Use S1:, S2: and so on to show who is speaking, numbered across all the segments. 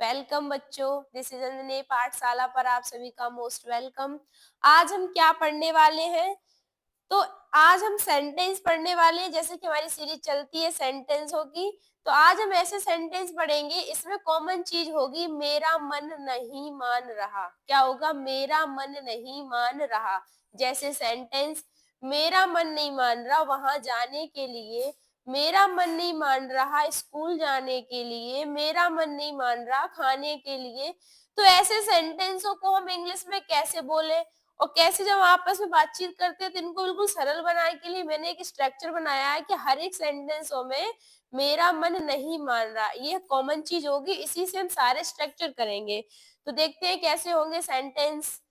S1: Welcome बच्चों, this is Anjani पाठशाला पर आप सभी का मोस्ट वेलकम। आज हम क्या पढ़ने वाले हैं? तो आज हम सेंटेंस पढ़ने वाले हैं। जैसे कि हमारी सीरीज चलती है सेंटेंसों की, तो आज हम ऐसे सेंटेंस पढ़ेंगे। इसमें कॉमन चीज होगी मेरा मन नहीं मान रहा। क्या होगा? मेरा मन नहीं मान रहा। जैसे सेंटेंस मेरा मन नहीं मान रहा वहां जाने के लिए, मेरा मन नहीं मान रहा स्कूल जाने के लिए, मेरा मन नहीं मान रहा खाने के लिए। तो ऐसे सेंटेंसों को हम इंग्लिश में कैसे बोले और कैसे जब आपस में बातचीत करते हैं तो इनको बिल्कुल सरल बनाने के लिए मैंने एक स्ट्रक्चर बनाया है कि हर एक सेंटेंसों में मेरा मन नहीं मान रहा ये कॉमन चीज होगी। इसी से हम सारे स्ट्रक्चर करेंगे। तो देखते हैं कैसे होंगे सेंटेंस।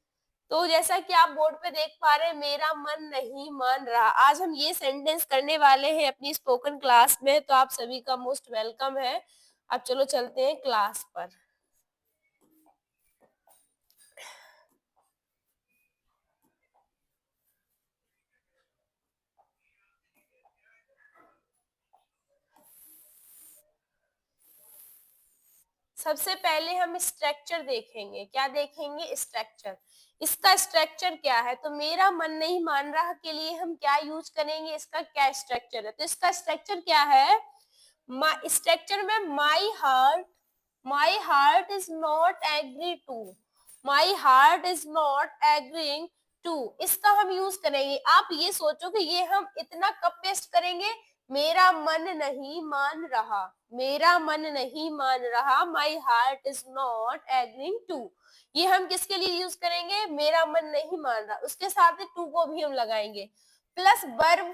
S1: तो जैसा कि आप बोर्ड पे देख पा रहे हैं, मेरा मन नहीं मान रहा। आज हम ये सेंटेंस करने वाले हैं अपनी स्पोकन क्लास में, तो आप सभी का मोस्ट वेलकम है। अब चलो चलते हैं क्लास पर। सबसे पहले हम स्ट्रक्चर देखेंगे। क्या देखेंगे? स्ट्रक्चर। इसका स्ट्रक्चर क्या है? तो मेरा मन नहीं मान रहा के लिए हम क्या यूज करेंगे? इसका क्या स्ट्रक्चर है? तो इसका स्ट्रक्चर क्या है? स्ट्रक्चर में my heart is not agree to, my heart is not agreeing to, इसका हम यूज करेंगे। आप ये सोचो कि ये हम इतना कब पेस्ट करेंगे? मेरा मन नहीं मान रहा, मेरा मन नहीं मान रहा, my heart is not agreeing to. ये हम किसके लिए यूज करेंगे? मेरा मन नहीं मान रहा। उसके साथ टू को भी हम लगाएंगे, प्लस वर्ब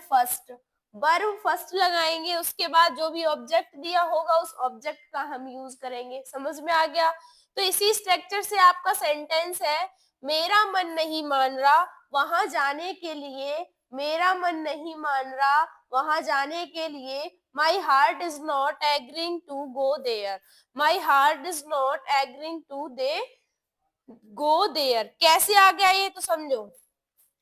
S1: फर्स्ट लगाएंगे। उसके बाद जो भी ऑब्जेक्ट दिया होगा उस ऑब्जेक्ट का हम यूज करेंगे। समझ में आ गया? तो इसी स्ट्रक्चर से आपका सेंटेंस है मेरा मन नहीं मान रहा वहां जाने के लिए, मेरा मन नहीं मान रहा वहां जाने के लिए, my heart is not agreeing to go there, my heart is not agreeing to they go there. कैसे आ गया ये तो समझो।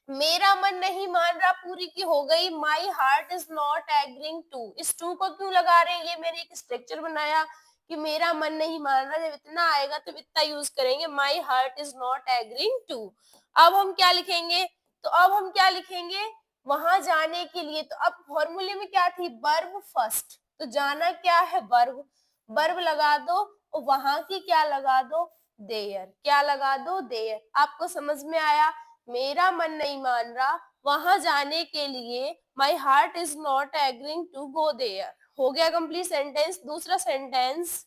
S1: मेरा मन नहीं मान रहा पूरी की हो गई, my heart is not agreeing to. इस टू को क्यों लगा रहे हैं? ये मैंने एक स्ट्रक्चर बनाया कि मेरा मन नहीं मान रहा, जब इतना आएगा तो इतना यूज करेंगे, my heart is not agreeing to. अब हम क्या लिखेंगे? तो अब हम क्या लिखेंगे? वहां जाने के लिए। तो अब फॉर्मूले में क्या थी? Verb first. तो जाना क्या है? वर्ब। वर्ब लगा दो और वहां की क्या लगा दो? देयर। क्या लगा दो? देयर। आपको समझ में आया? मेरा मन नहीं मान रहा वहां जाने के लिए, my heart is not agreeing to go there. हो गया कंप्लीट सेंटेंस। दूसरा सेंटेंस,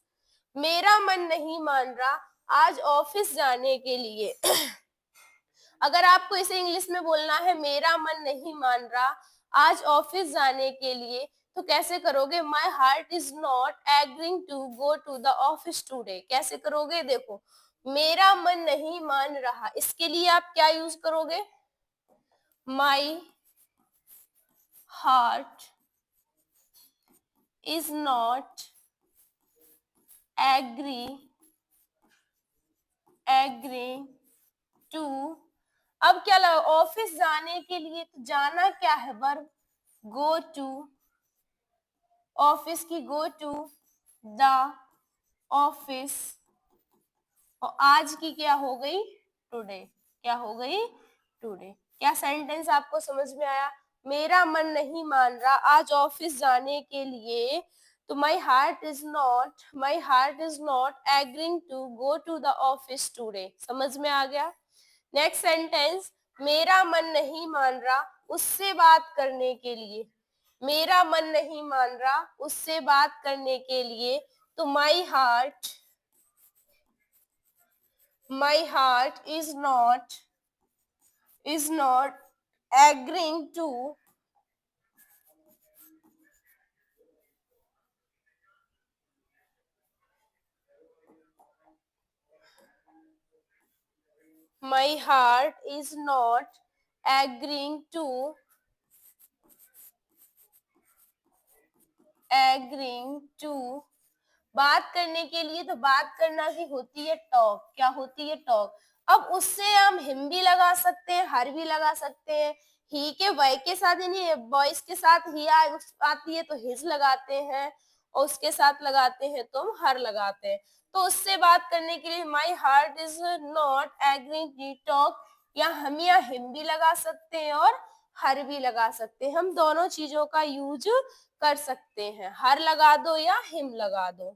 S1: मेरा मन नहीं मान रहा आज ऑफिस जाने के लिए। अगर आपको इसे इंग्लिश में बोलना है मेरा मन नहीं मान रहा आज ऑफिस जाने के लिए, तो कैसे करोगे? My heart is not agreeing to go to the office today. कैसे करोगे? देखो, मेरा मन नहीं मान रहा, इसके लिए आप क्या यूज करोगे? My heart is not agree to. अब क्या लगा? ऑफिस जाने के लिए। तो जाना क्या है? वर्ब। गो टू, ऑफिस की गो टू द ऑफिस, और आज की क्या हो गई? टुडे। क्या हो गई? टुडे। क्या सेंटेंस आपको समझ में आया? मेरा मन नहीं मान रहा आज ऑफिस जाने के लिए, तो my heart is not agreeing to go to the office today. समझ में आ गया? नेक्स्ट सेंटेंस, मेरा मन नहीं मान रहा उससे बात करने के लिए, मेरा मन नहीं मान रहा उससे बात करने के लिए, तो my heart is not agreeing to my heart is not agreeing to बात करने के लिए। तो बात करना की होती है टॉक। क्या होती है? टॉक। अब उससे हम हिम भी लगा सकते हैं, हर भी लगा सकते हैं। ही के वाई के साथ यानी बॉयज के साथ ही आती है तो हिज लगाते हैं, और उसके साथ लगाते हैं तो हम हर लगाते हैं। तो उससे बात करने के लिए my heart is not agreeing to talk, या हम या हिम भी लगा सकते हैं और हर भी लगा सकते हैं, हम दोनों चीजों का यूज कर सकते हैं, हर लगा दो या हिम लगा दो।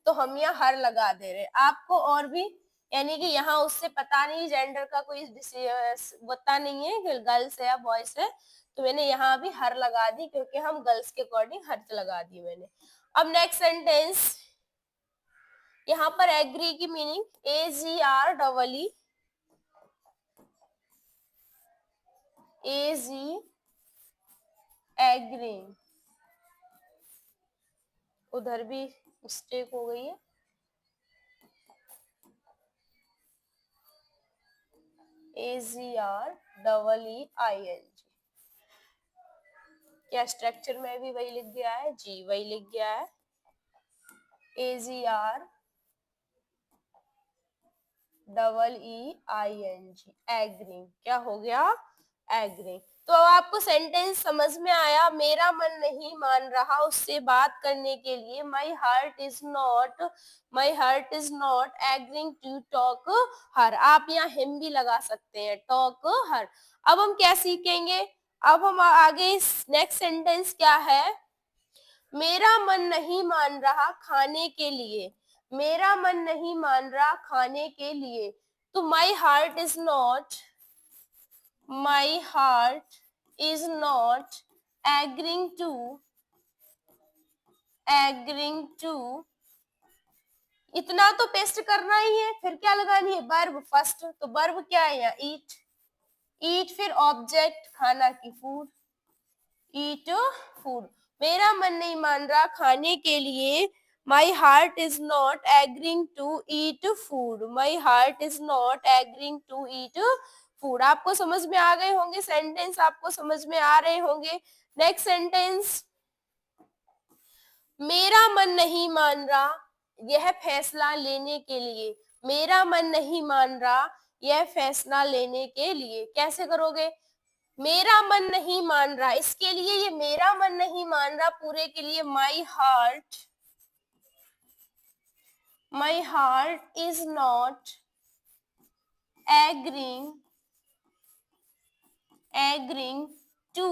S1: तो हम यहाँ हर लगा दे रहे, आपको और भी, यानी कि यहाँ उससे पता नहीं जेंडर का कोई पता नहीं है कि गर्ल्स है या बॉयज है, तो मैंने यहाँ भी हर लगा दी क्योंकि हम गर्ल्स के अकॉर्डिंग हर लगा दी मैंने। अब नेक्स्ट सेंटेंस, यहाँ पर एग्री की मीनिंग AGR AG एग्रीइंग, उधर भी मिस्टेक हो गई है, AGREEING, क्या स्ट्रक्चर में भी वही लिख गया है? जी वही लिख गया है, AGREEING एग्रीइंग, क्या हो गया? एग्रीइंग। तो अब आपको सेंटेंस समझ में आया, मेरा मन नहीं मान रहा उससे बात करने के लिए my heart is not agreeing to talk her, आप यहाँ हिम भी लगा सकते हैं, टॉक हर। अब हम क्या सीखेंगे, अब हम आगे नेक्स्ट सेंटेंस क्या है, मेरा मन नहीं मान रहा खाने के लिए, मेरा मन नहीं मान रहा खाने के लिए, तो my heart is not agreeing to, इतना तो पेस्ट करना ही है, फिर क्या लगानी है? वर्ब फर्स्ट, तो वर्ब क्या है यहाँ? ईट, फिर ऑब्जेक्ट खाना की, फूड, ईट फूड। मेरा मन नहीं मान रहा खाने के लिए, my heart is not agreeing to eat food, my heart is not agreeing to eat food. आपको समझ में आ गए होंगे, सेंटेंस आपको समझ में आ रहे होंगे। नेक्स्ट सेंटेंस, मेरा मन नहीं मान रहा यह फैसला लेने के लिए, मेरा मन नहीं मान रहा यह फैसला लेने के लिए, कैसे करोगे? मेरा मन नहीं मान रहा, इसके लिए ये मेरा मन नहीं मान रहा पूरे के लिए my heart is not agreeing to,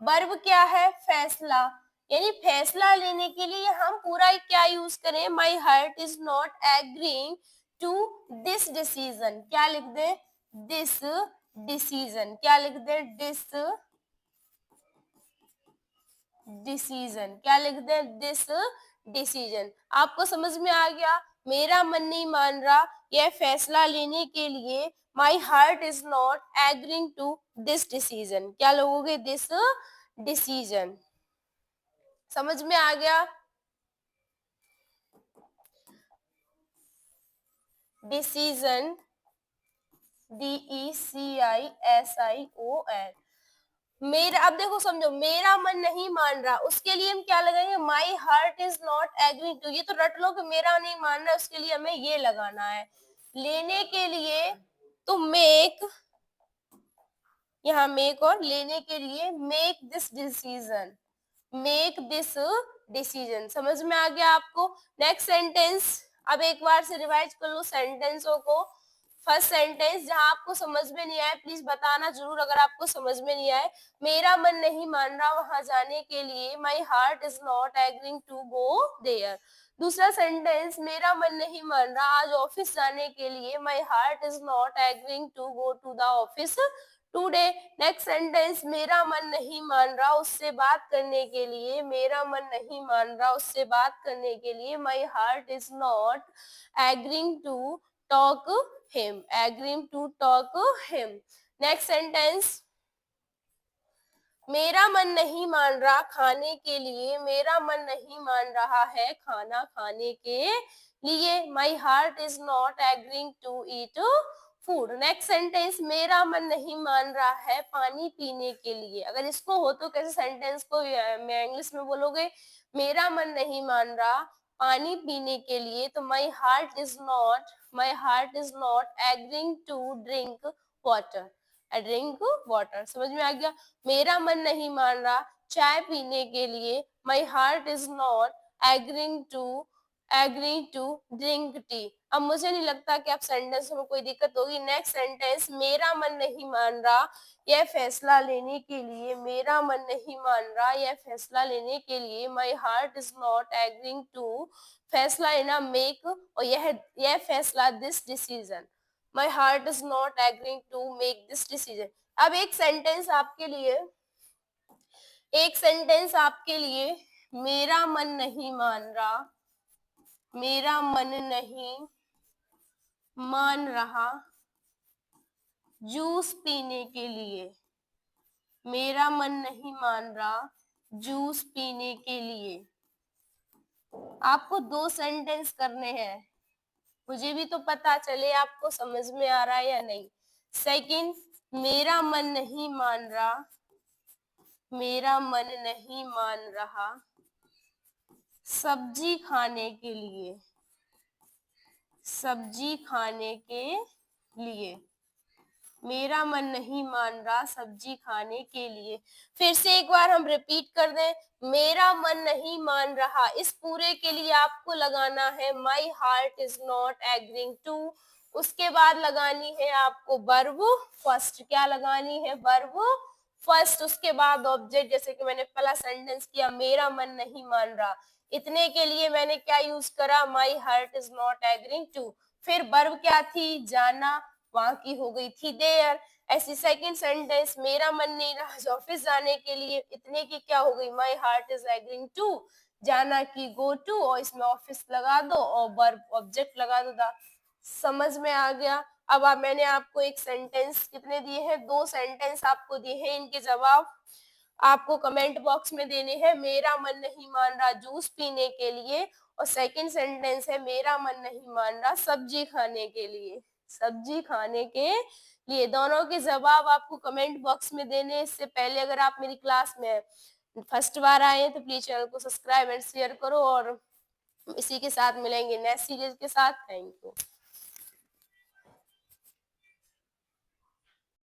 S1: verb क्या है? फैसला, यानी फैसला लेने के लिए हम पूरा क्या यूज करें? My heart is not agreeing to this decision, क्या लिख दे? दिस डिसीजन, क्या लिख दे? दिस डिसीजन, क्या लिख दे? This decision. आपको समझ में आ गया, मेरा मन नहीं मान रहा यह फैसला लेने के लिए, my heart is not agreeing to this decision, क्या लोगोगे? This decision. समझ में आ गया? Decision, DECISION। मेरा, अब देखो समझो, मेरा मन नहीं मान रहा, उसके लिए हम क्या लगाएंगे? My heart is not agreeing to, ये तो रट लो कि मेरा नहीं मान रहा, उसके लिए हमें ये लगाना है। लेने के लिए तो मेक, यहाँ मेक, और लेने के लिए make this decision, make this decision. समझ में आ गया आपको? नेक्स्ट सेंटेंस, अब एक बार से रिवाइज कर लो सेंटेंसों को। फर्स्ट सेंटेंस, जहां आपको समझ में नहीं आए प्लीज बताना जरूर, अगर आपको समझ में नहीं आए। मेरा मन नहीं मान रहा वहां जाने के लिए, my heart is not agreeing to go there. दूसरा सेंटेंस, मेरा मन नहीं मान रहा आज ऑफिस जाने के लिए, my heart is not agreeing to go to the office today. Next sentence, मेरा मन नहीं मान रहा उससे बात करने के लिए, मेरा मन नहीं मान रहा उससे बात करने के लिए, my heart is not agreeing to talk him, agreeing to talk him. Next sentence, मेरा मन नहीं मान रहा खाने के लिए, मेरा मन नहीं मान रहा है खाना खाने के लिए, my heart is not agreeing to eat food. Next sentence, मेरा मन नहीं मान रहा है पानी पीने के लिए। अगर इसको हो तो कैसे सेंटेंस को मैं इंग्लिश में बोलोगे? मेरा मन नहीं मान रहा पानी पीने के लिए, तो my heart is not agreeing to drink water, drink water. समझ में आ गया? मेरा मन नहीं मान रहा चाय पीने के लिए, my heart is not agreeing to drink tea. अब मुझे नहीं लगता कि आप सेंटेंस में कोई दिक्कत होगी। नेक्स्ट सेंटेंस, मेरा मन नहीं मान रहा यह फैसला लेने के लिए, मेरा मन नहीं मान रहा यह फैसला लेने के लिए, my heart is not agreeing to फैसला लेना मेक, और यह फैसला this decision, my heart is not agreeing to make this decision. अब एक सेंटेंस आपके लिए, मेरा मन नहीं मान रहा, मेरा मन नहीं मान रहा जूस पीने के लिए, मेरा मन नहीं मान रहा जूस पीने के लिए। आपको 2 सेंटेंस करने हैं, मुझे भी तो पता चले आपको समझ में आ रहा है या नहीं। सेकंड, मेरा मन नहीं मान रहा, मेरा मन नहीं मान रहा सब्जी खाने के लिए, सब्जी खाने के लिए, मेरा मन नहीं मान रहा सब्जी खाने के लिए। फिर से एक बार हम रिपीट कर दें, मेरा मन नहीं मान रहा, इस पूरे के लिए आपको लगाना है my heart is not agreeing to, उसके बाद लगानी है आपको वर्ब फर्स्ट। क्या लगानी है? Verb first. उसके बाद ऑब्जेक्ट, जैसे कि मैंने पहला सेंटेंस किया, मेरा मन नहीं मान रहा, इतने के लिए मैंने क्या यूज करा? My heart is not agreeing to. फिर वर्ब क्या थी? जाना, वहां की हो गई थी देयर। ऐसी सेकंड सेंटेंस, मेरा मन नहीं रहा ऑफिस जाने के लिए, इतने की क्या हो गई? My heart is agreeing to, जाना की गो टू, और इसमें ऑफिस लगा दो और वर्ब ऑब्जेक्ट लगा दो दा। समझ में आ गया? अब मैंने आपको एक सेंटेंस कितने दिए हैं? 2 सेंटेंस आपको दिए हैं, इनके जवाब आपको कमेंट बॉक्स में देने हैं। मेरा मन नहीं मान रहा जूस पीने के लिए, और सेकंड सेंटेंस है, मेरा मन नहीं मान रहा सब्जी खाने के लिए, सब्जी खाने के लिए। दोनों के जवाब आपको कमेंट बॉक्स में देने। इससे पहले अगर आप मेरी क्लास में फर्स्ट बार आए हैं तो प्लीज चैनल को सब्सक्राइब एंड शेयर करो, और इसी के साथ मिलेंगे नेक्स्ट सीरीज के साथ। Thank you.